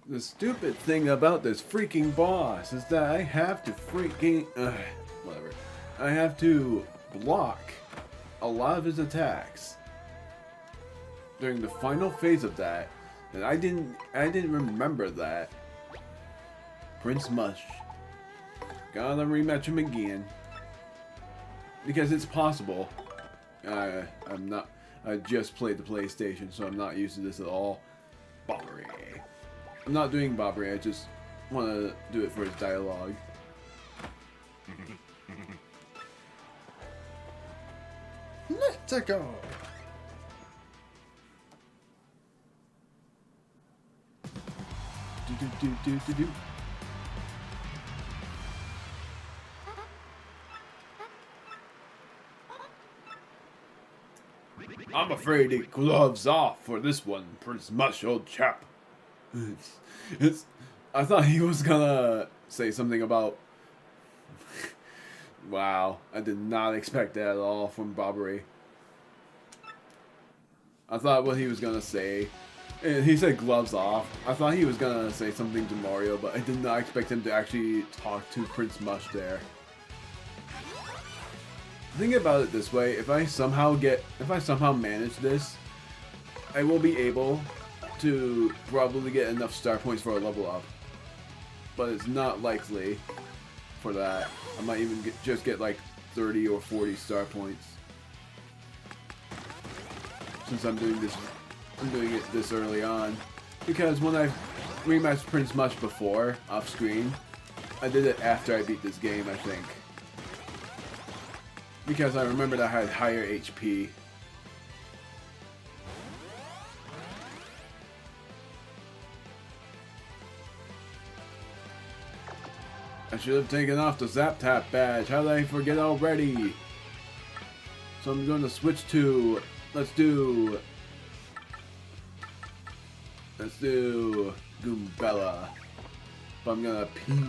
The stupid thing about this freaking boss is that I have to freaking... whatever. I have to block a lot of his attacks during the final phase of that, and I didn't remember that. Prince Mush. Gotta rematch him again. Because it's possible. I'm not... I just played the PlayStation, so I'm not used to this at all. Bobbery. I'm not doing Bobbery, I just want to do it for his dialogue. Let's go! Do. I'm afraid it gloves off for this one, Prince Mush, old chap. I thought he was gonna say something about... Wow, I did not expect that at all from Bobbery. I thought what he was gonna say... And he said gloves off. I thought he was gonna say something to Mario, but I did not expect him to actually talk to Prince Mush there. Think about it this way, if I somehow manage this, I will be able to probably get enough star points for a level up. But it's not likely for that. I might even just get like 30 or 40 star points. Since I'm doing it this early on. Because when I rematched Prince Mush before, off screen, I did it after I beat this game, I think. Because I remembered I had higher HP. I should have taken off the Zap Tap badge. How did I forget already? So I'm going to switch to... Let's do Goombella. But I'm gonna pee.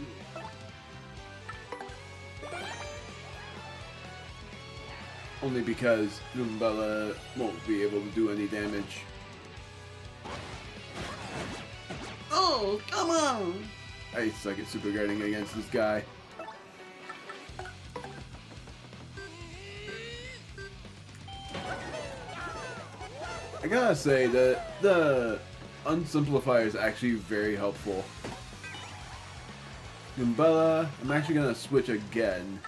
Only because Goombella won't be able to do any damage. Oh, come on! I suck at super guarding against this guy. I gotta say that the unsimplifier is actually very helpful. Goombella, I'm actually gonna switch again.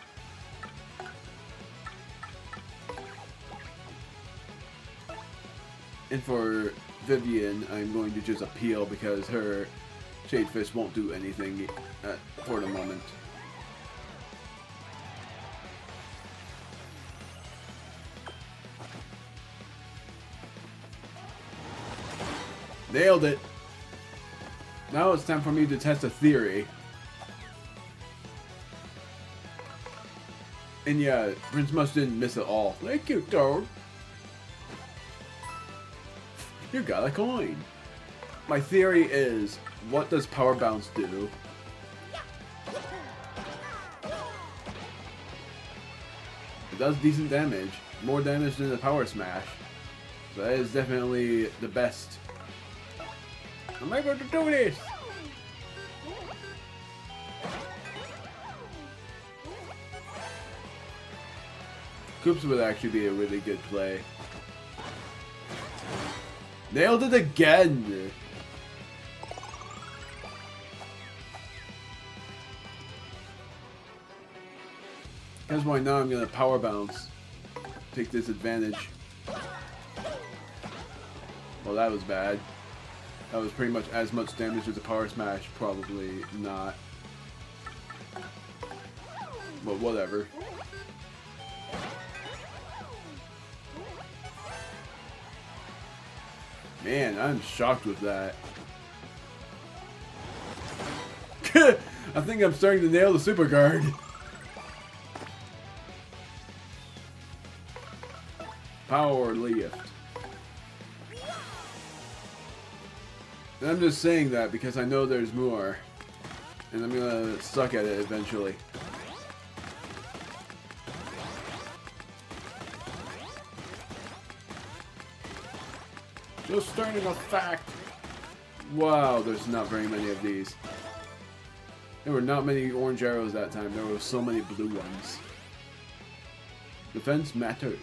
And for Vivian, I'm going to just appeal because her Shade Fist won't do anything for the moment. Nailed it! Now it's time for me to test a theory. And yeah, Prince Mush didn't miss at all. Thank you, Toad. You got a coin. My theory is, what does Power Bounce do? It does decent damage. More damage than the Power Smash. So that is definitely the best. Am I going to do this? Koops would actually be a really good play. Nailed it again! Here's why now I'm gonna Power Bounce. Take this advantage. Well, that was bad. That was pretty much as much damage as a Power Smash. Probably not. But whatever. Man, I'm shocked with that. I think I'm starting to nail the super guard. Power lift. And I'm just saying that because I know there's more. And I'm gonna suck at it eventually. Just stating a fact. Wow, there's not very many of these. There were not many orange arrows that time. There were so many blue ones. Defense matters.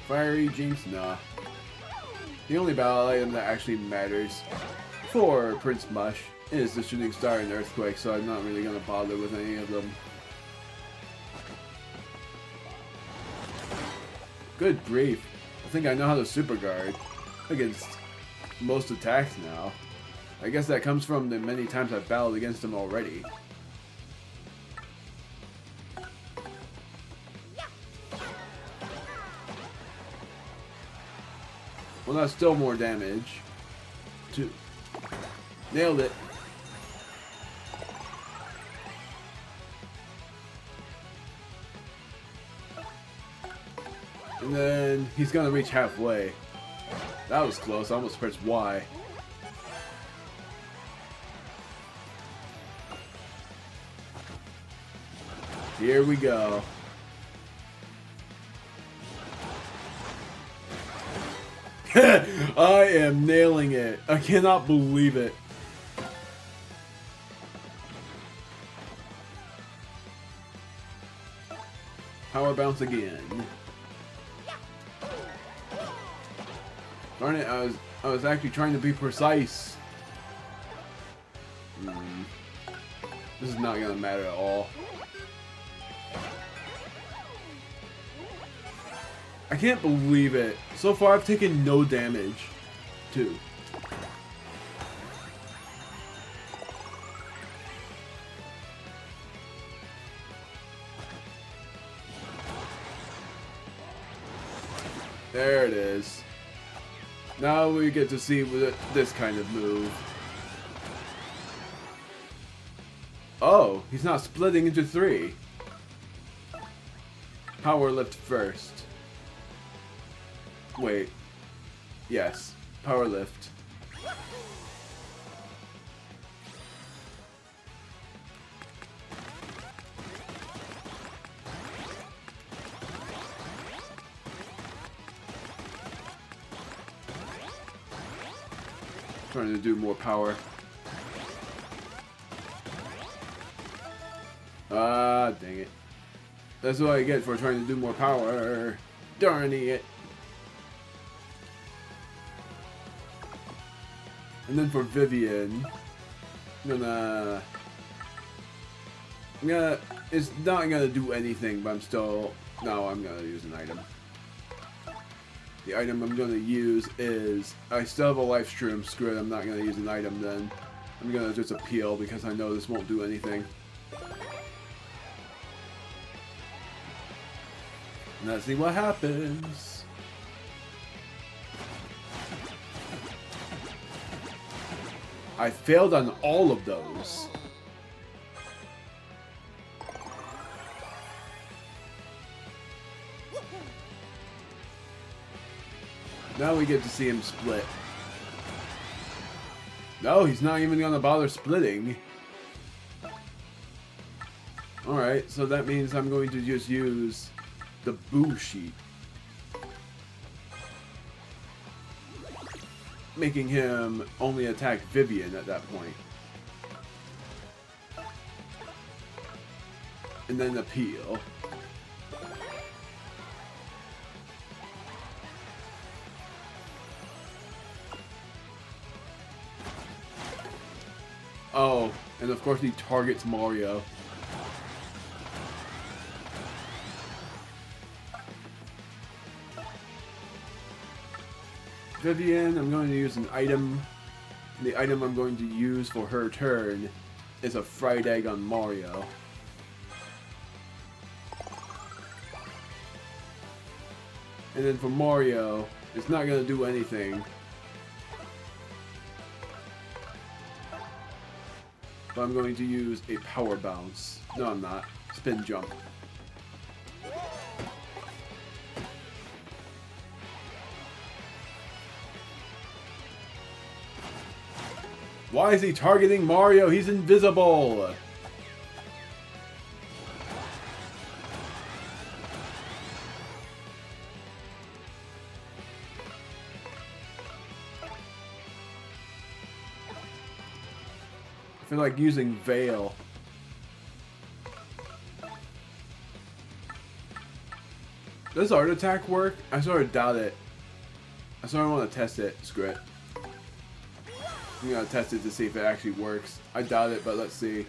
Fiery Jinx? Nah. The only battle item that actually matters for Prince Mush is the Shooting Star and Earthquake, so I'm not really going to bother with any of them. Good grief. I think I know how to Super Guard against most attacks now. I guess that comes from the many times I've battled against him already. Well, that's still more damage. Two. Nailed it. And then he's gonna reach halfway. That was close. I almost pressed Y. Here we go. I am nailing it. I cannot believe it. Power bounce again. Darn it, I was actually trying to be precise. This is not gonna matter at all. I can't believe it. So far I've taken no damage, too. There it is. Now we get to see this kind of move. Oh, he's not splitting into three. Power lift first. Wait. Yes. Power lift. Trying to do more power. Ah, dang it. That's what I get for trying to do more power. Darn it. And then for Vivian, it's not gonna do anything, but I'm gonna use an item. The item I'm gonna use is, I still have a life stream, screw it, I'm not gonna use an item then. I'm gonna just appeal because I know this won't do anything. And let's see what happens. I failed on all of those. Now we get to see him split. No, he's not even gonna bother splitting. Alright, so that means I'm going to just use the Boo Sheet. Making him only attack Vivian at that point. And then appeal. Oh, and of course he targets Mario. Vivian, I'm going to use an item. The item I'm going to use for her turn is a fried egg on Mario. And then for Mario, it's not going to do anything. But I'm going to use a power bounce. No, I'm not. Spin jump. Why is he targeting Mario? He's invisible! feel like using Veil. Does Art Attack work? I sort of doubt it. I sort of want to test it. Screw it. I'm gonna test it to see if it actually works. I doubt it, but let's see.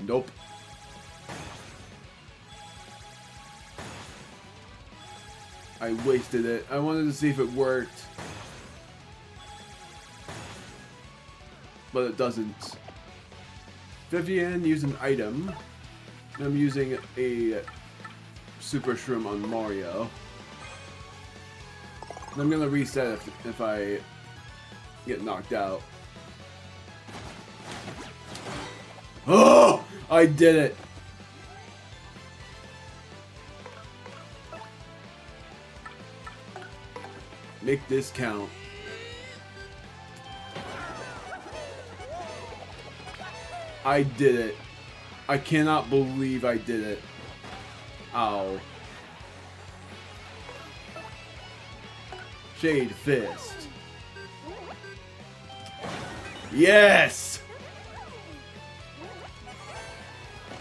Nope. I wasted it. I wanted to see if it worked. But it doesn't. Vivian used an item. I'm using a Super Shroom on Mario. I'm gonna reset if I get knocked out. Oh! I did it! Make this count. I did it. I cannot believe I did it. Ow. Shade Fist. Yes!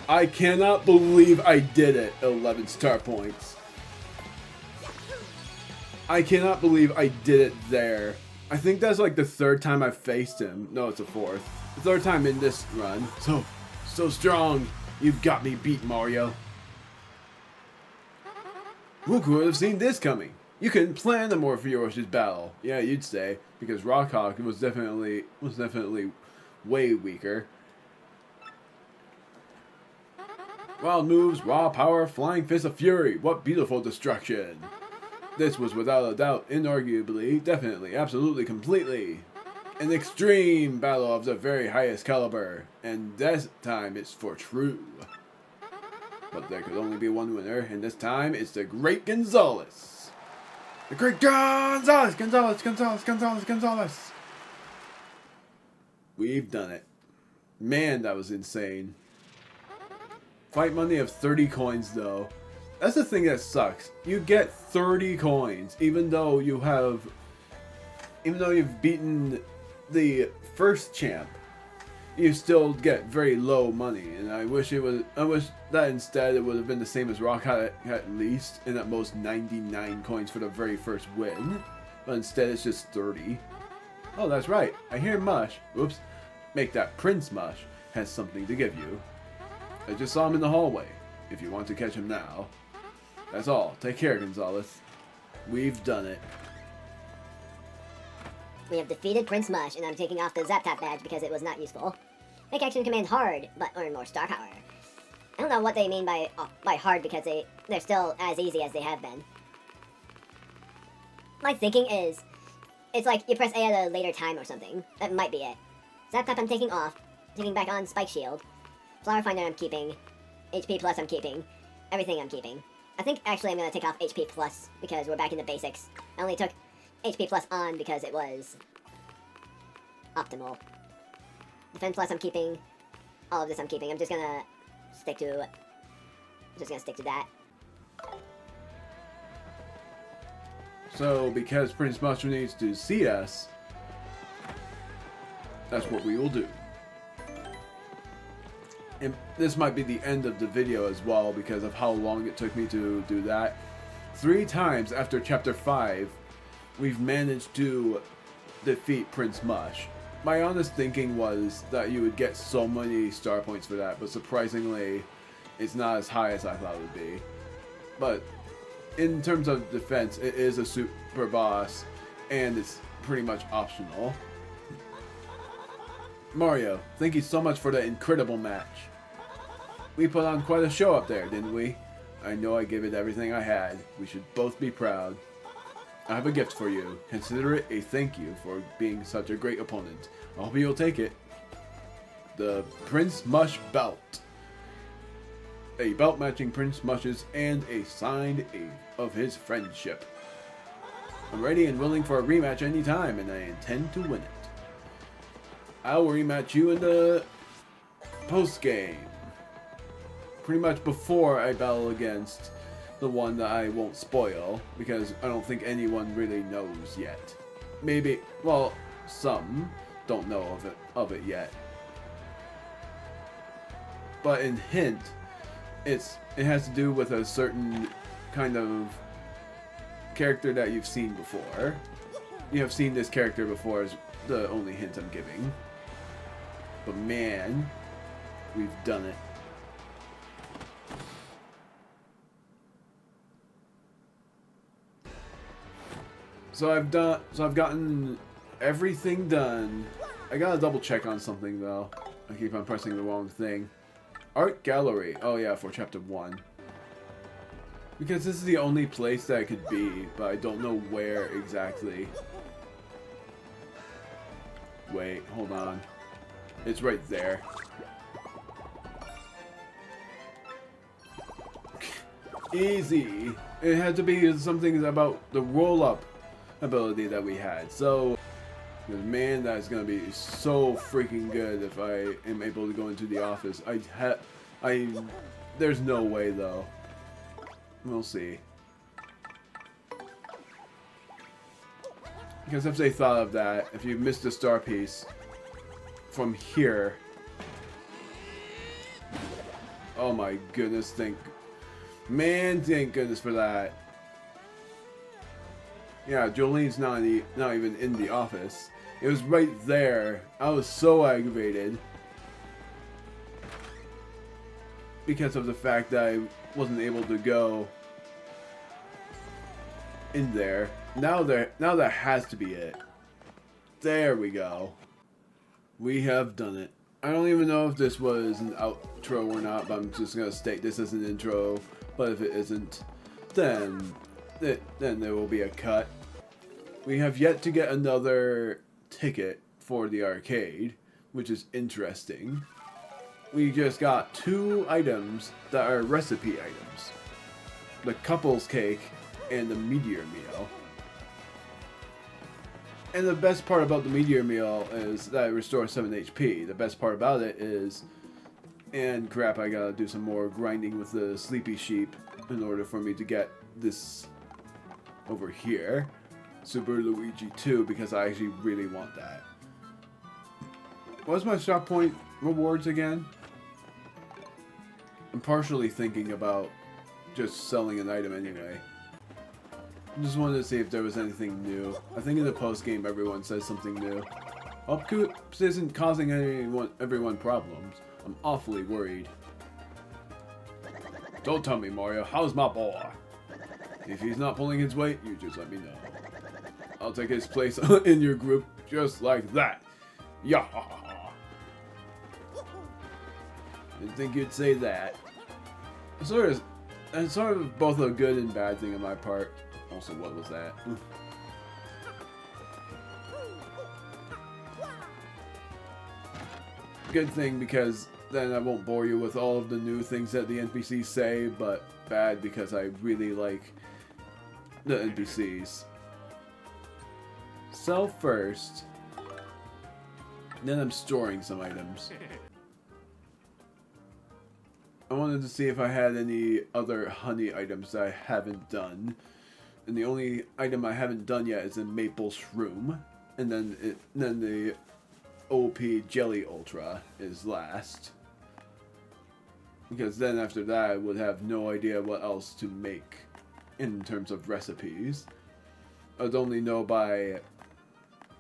I cannot believe I did it. 11 star points. I cannot believe I did it there. I think that's like the third time I've faced him. No, it's the fourth. The third time in this run. So strong. You've got me beat, Mario. Who could have seen this coming? You couldn't plan a more ferocious battle. Yeah, you'd say, because Rockhawk was definitely way weaker. Wild moves, raw power, flying fist of fury. What beautiful destruction. This was without a doubt, inarguably, definitely, absolutely, completely an extreme battle of the very highest caliber, and this time it's for true. But there could only be one winner, and this time it's the Great Gonzalez. The Great Gonzalez! Gonzalez! We've done it. Man, that was insane. Fight money of 30 coins, though. That's the thing that sucks. You get 30 coins, even though you've beaten the first champ. You still get very low money, and I wish that instead it would have been the same as Rock had at least, and at most 99 coins for the very first win. But instead it's just 30. Oh, that's right. I hear Mush. Whoops. Make that Prince Mush has something to give you. I just saw him in the hallway. If you want to catch him now. That's all. Take care, Gonzalez. We've done it. We have defeated Prince Mush, and I'm taking off the Zap Tap badge because it was not useful. Make action command hard, but earn more star power. I don't know what they mean by hard because they're still as easy as they have been. My thinking is, it's like you press A at a later time or something. That might be it. Zap Tap I'm taking off. Taking back on Spike Shield. Flower Finder I'm keeping. HP Plus I'm keeping. Everything I'm keeping. I think actually I'm going to take off HP Plus because we're back in the basics. I only took HP Plus on because it was optimal. Defense Plus I'm keeping. All of this I'm keeping. I'm just going to stick to that. So, because Prince Mush needs to see us, that's what we will do. And this might be the end of the video as well because of how long it took me to do that. 3 times after Chapter 5, we've managed to defeat Prince Mush. My honest thinking was that you would get so many star points for that, but surprisingly, it's not as high as I thought it would be. But in terms of defense, it is a super boss, and it's pretty much optional. Mario, thank you so much for the incredible match. We put on quite a show up there, didn't we? I know I gave it everything I had. We should both be proud. I have a gift for you. Consider it a thank you for being such a great opponent. I hope you'll take it. The Prince Mush belt. A belt matching Prince Mush's and a signed of his friendship. I'm ready and willing for a rematch anytime, and I intend to win it. I'll rematch you in the post-game. Pretty much before I battle against the one that I won't spoil, because I don't think anyone really knows yet. Maybe, well, some, don't know of it yet. But in hint, it has to do with a certain kind of character that you've seen before. You have seen this character before is the only hint I'm giving. But man, we've done it. So I've gotten everything done. I gotta double check on something though. I keep on pressing the wrong thing. Art gallery. Oh yeah, for chapter 1. Because this is the only place that it could be, but I don't know where exactly. Wait, hold on. It's right there. Easy. It had to be something about the roll-up ability that we had. So, man, that's gonna be so freaking good if I am able to go into the office. There's no way though. We'll see. Because if they thought of that, if you missed a star piece from here, oh my goodness, thank goodness for that. Yeah, Jolene's not even in the office. It was right there. I was so aggravated because of the fact that I wasn't able to go in there. Now that has to be it. There we go. We have done it. I don't even know if this was an outro or not, but I'm just gonna state this as an intro. But if it isn't, then there will be a cut. We have yet to get another ticket for the arcade, which is interesting. We just got 2 items that are recipe items. The couple's cake and the meteor meal. And the best part about the meteor meal is that it restores 7 HP. The best part about it is, and crap, I gotta do some more grinding with the sleepy sheep in order for me to get this over here. Super Luigi 2, because I actually really want that. What's my shop point rewards again? I'm partially thinking about just selling an item anyway. I just wanted to see if there was anything new. I think in the post-game everyone says something new. Hope Coops isn't causing everyone problems. I'm awfully worried. Don't tell me, Mario. How's my boy? If he's not pulling his weight, you just let me know. I'll take his place in your group just like that. Yeah. Didn't think you'd say that. It's sort of both a good and bad thing on my part. Also, what was that? Good thing because then I won't bore you with all of the new things that the NPCs say, but bad because I really like the NPCs. Sell first, then I'm storing some items. I wanted to see if I had any other honey items that I haven't done. And the only item I haven't done yet is a maple shroom. And then the OP jelly ultra is last. Because then after that I would have no idea what else to make in terms of recipes. I'd only know by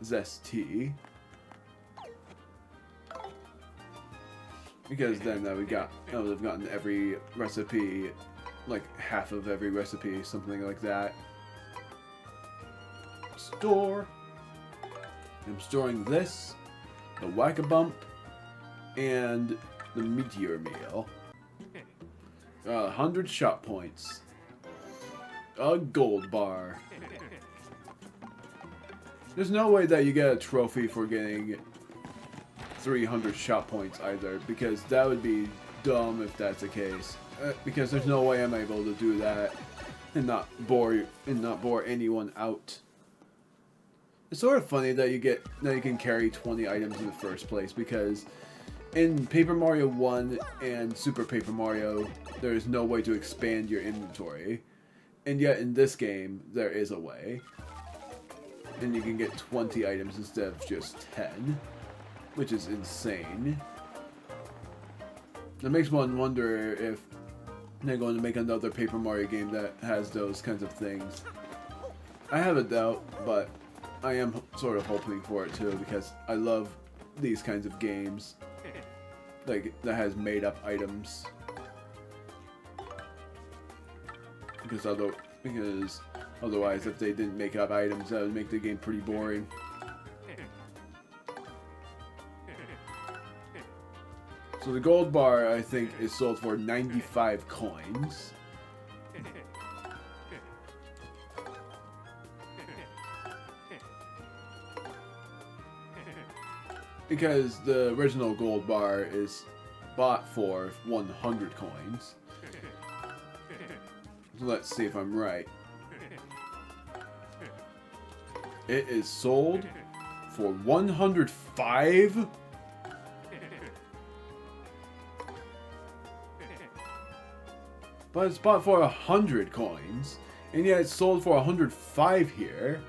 zest tea. Because then I would have gotten every recipe, like half of every recipe, something like that. Store. I'm storing this, the Whack-A-Bump, and the Meteor Meal. 100 shop points. A gold bar. There's no way that you get a trophy for getting 300 shop points either, because that would be dumb if that's the case. Because there's no way I'm able to do that and not bore anyone out. It's sort of funny that you can carry 20 items in the first place, because in Paper Mario 1 and Super Paper Mario, there is no way to expand your inventory. And yet in this game, there is a way. And you can get 20 items instead of just 10. which is insane. It makes one wonder if they're going to make another Paper Mario game that has those kinds of things. I have a doubt, but I am sort of hoping for it too, because I love these kinds of games. Like, that has made up items. Because otherwise, if they didn't make up items, that would make the game pretty boring. So the gold bar, I think, is sold for 95 coins. Because the original gold bar is bought for 100 coins. So let's see if I'm right. It is sold for 105? But it's bought for 100 coins, and yet it's sold for 105 here.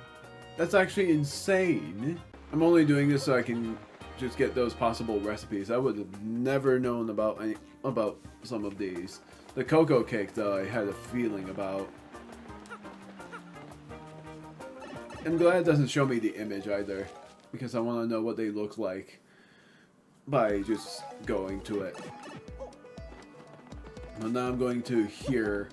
That's actually insane. I'm only doing this so I can just get those possible recipes. I would have never known about some of these. The cocoa cake, though, I had a feeling about. I'm glad it doesn't show me the image either, because I want to know what they look like by just going to it. Well, now I'm going to here,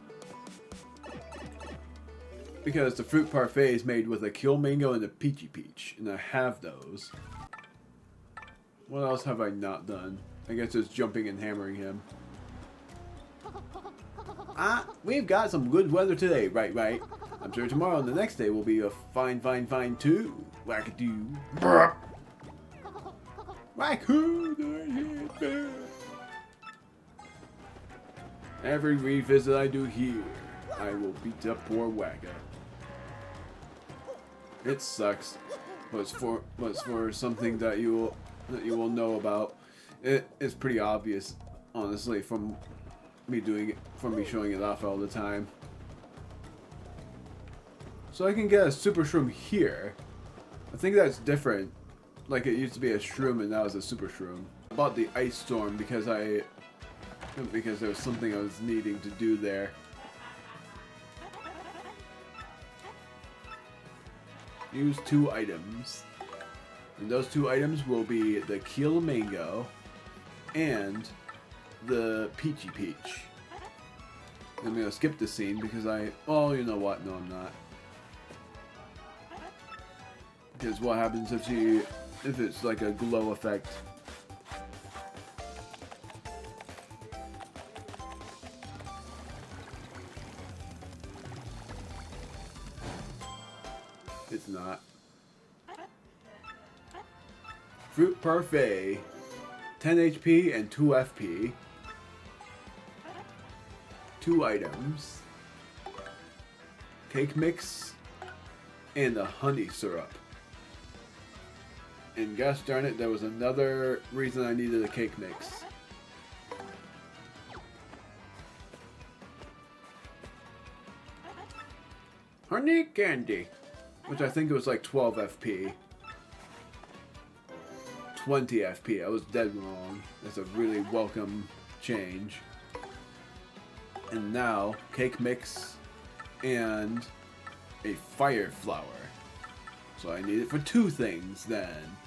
because the fruit parfait is made with a kill mango and a peachy peach, and I have those. What else have I not done? I guess it's jumping and hammering him. We've got some good weather today, right? I'm sure tomorrow and the next day will be a fine too. Wackadoo. Raccoon. Every revisit I do here, I will beat up poor Wacka. It sucks, but it's for something that you will know about. It's pretty obvious, honestly, from me showing it off all the time. So I can get a super shroom here. I think that's different. Like, it used to be a shroom and now it's a super shroom. I bought the ice storm because there was something I was needing to do there. Use 2 items. And those 2 items will be the Kill Mango and the Peachy Peach. I'm going to skip the scene because oh, you know what? No, I'm not. Because what happens if it's like a glow effect? It's not. Fruit Parfait, 10 HP and 2 FP. 2 items. Cake mix and a honey syrup. And gosh darn it, there was another reason I needed a cake mix. Honey candy, which I think it was like 12 FP. 20 FP. I was dead wrong. That's a really welcome change. And now, cake mix and a fire flower. So I need it for 2 things then.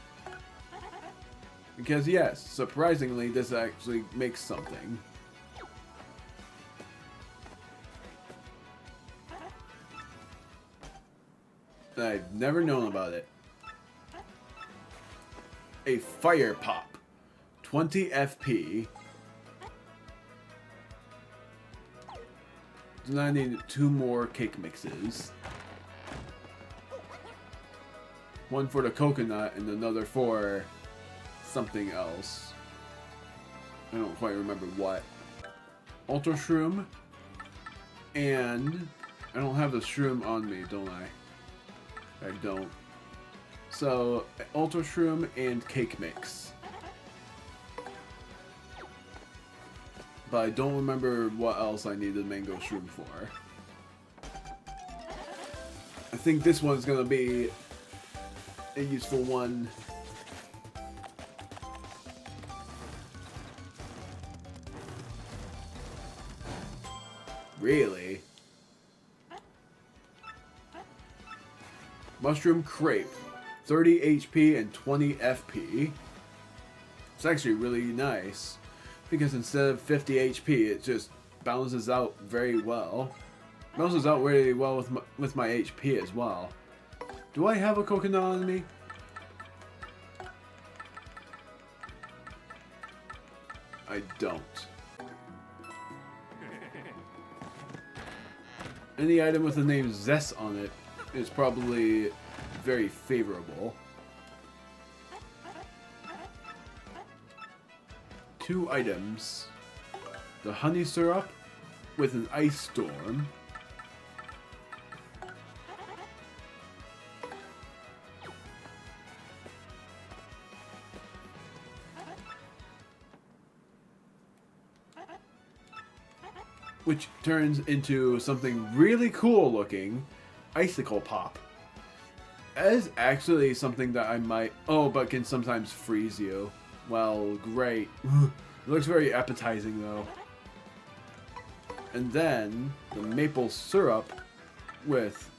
Because yes, surprisingly, this actually makes something. I've never known about it. A fire pop. 20 FP. So now I need 2 more cake mixes. 1 for the coconut and another for something else. I don't quite remember what. Ultra Shroom. And I don't have the shroom on me, don't I? I don't. So, Ultra Shroom and Cake Mix. But I don't remember what else I needed Mango Shroom for. I think this one's gonna be a useful one. really? Mushroom Crepe. 30 HP and 20 FP. It's actually really nice. Because instead of 50 HP, it just balances out very well. Balances out really well with my HP as well. Do I have a coconut on me? I don't. Any item with the name Zest on it is probably very favorable. 2 items. The honey syrup with an ice storm. Which turns into something really cool looking. Icicle Pop. That is actually something that I might... Oh, but can sometimes freeze you. Well, great. It looks very appetizing though. And then the maple syrup with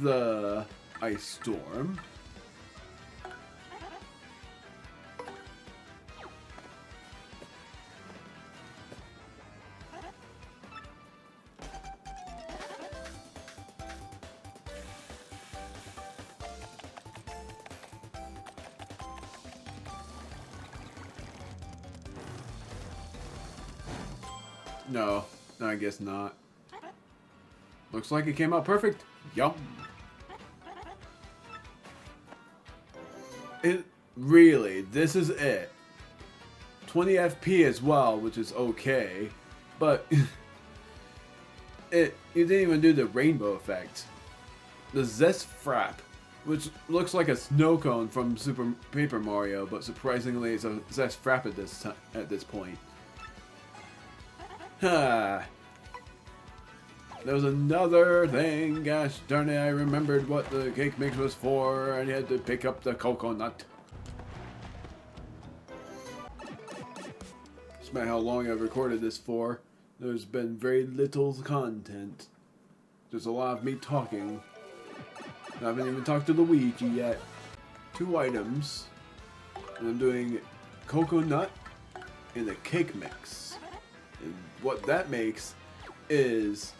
the ice storm. No, I guess not. Looks like it came out perfect. Yum. It really, this is it. 20 FP as well, which is okay, but you didn't even do the rainbow effect. The Zest Frap, which looks like a snow cone from Super Paper Mario, but surprisingly it's a Zest Frap at this point. Ha! There was another thing, gosh darn it, I remembered what the cake mix was for, and I had to pick up the coconut. Despite how long I've recorded this for, there's been very little content. Just a lot of me talking. I haven't even talked to Luigi yet. 2 items, and I'm doing coconut in a cake mix. And what that makes is,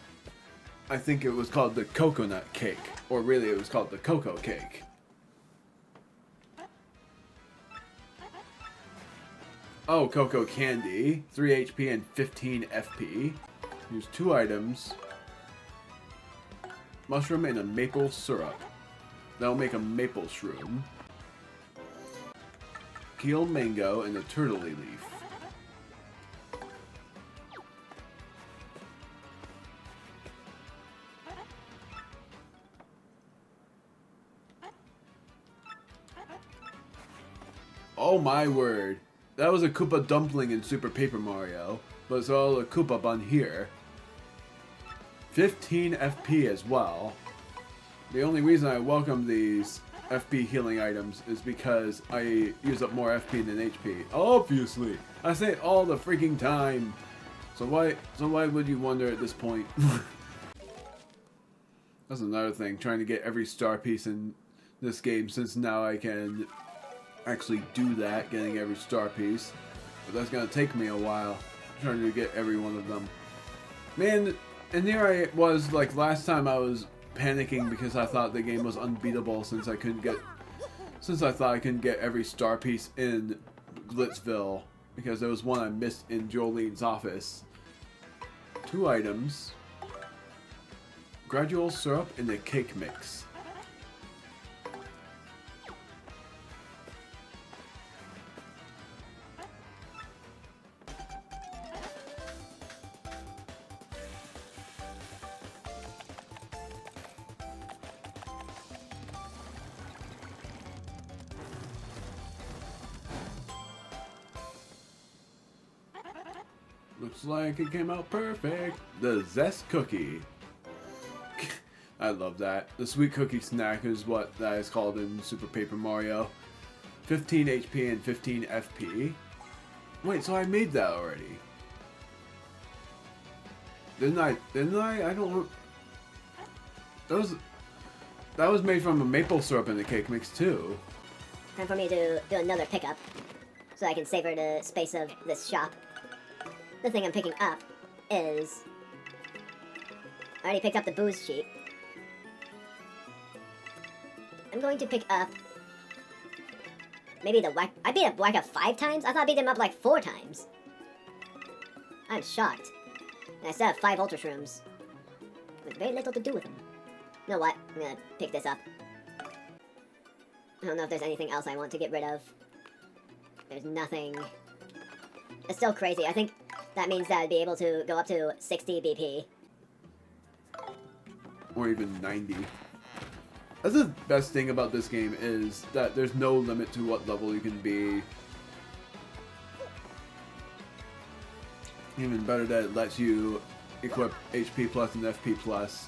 I think it was called the coconut cake, or really it was called the cocoa cake. Oh, cocoa candy, 3 HP and 15 FP. Here's 2 items. Mushroom and a maple syrup. That'll make a maple shroom. Keel mango and a turtley leaf. Oh my word. That was a Koopa dumpling in Super Paper Mario, but it's all a Koopa bun here. 15 FP as well. The only reason I welcome these FP healing items is because I use up more FP than HP. Obviously! I say it all the freaking time. So why would you wonder at this point? That's another thing, trying to get every star piece in this game, since now I can actually do that, getting every star piece. But that's gonna take me a while, trying to get every one of them. Man, and here I was, like last time I was panicking because I thought the game was unbeatable since I thought I couldn't get every star piece in Glitzville, because there was one I missed in Jolene's office. 2 items. Gradual syrup in the cake mix. Looks like it came out perfect. The Zest Cookie. I love that. The sweet cookie snack is what that is called in Super Paper Mario. 15 HP and 15 FP. Wait, so I made that already. Didn't I? Didn't I? I don't. That was made from a maple syrup in the cake mix too. Time for me to do another pickup, so I can savor the space of this shop. The thing I'm picking up is... I already picked up the booze sheet. I'm going to pick up... maybe the whack... I beat up Wacka 5 times? I thought I beat him up like 4 times. I'm shocked. And I still have 5 Ultra Shrooms. With very little to do with them. You know what? I'm gonna pick this up. I don't know if there's anything else I want to get rid of. There's nothing. It's still crazy. I think that means that I'd be able to go up to 60 BP. Or even 90. That's the best thing about this game is that there's no limit to what level you can be. Even better that it lets you equip HP plus and FP plus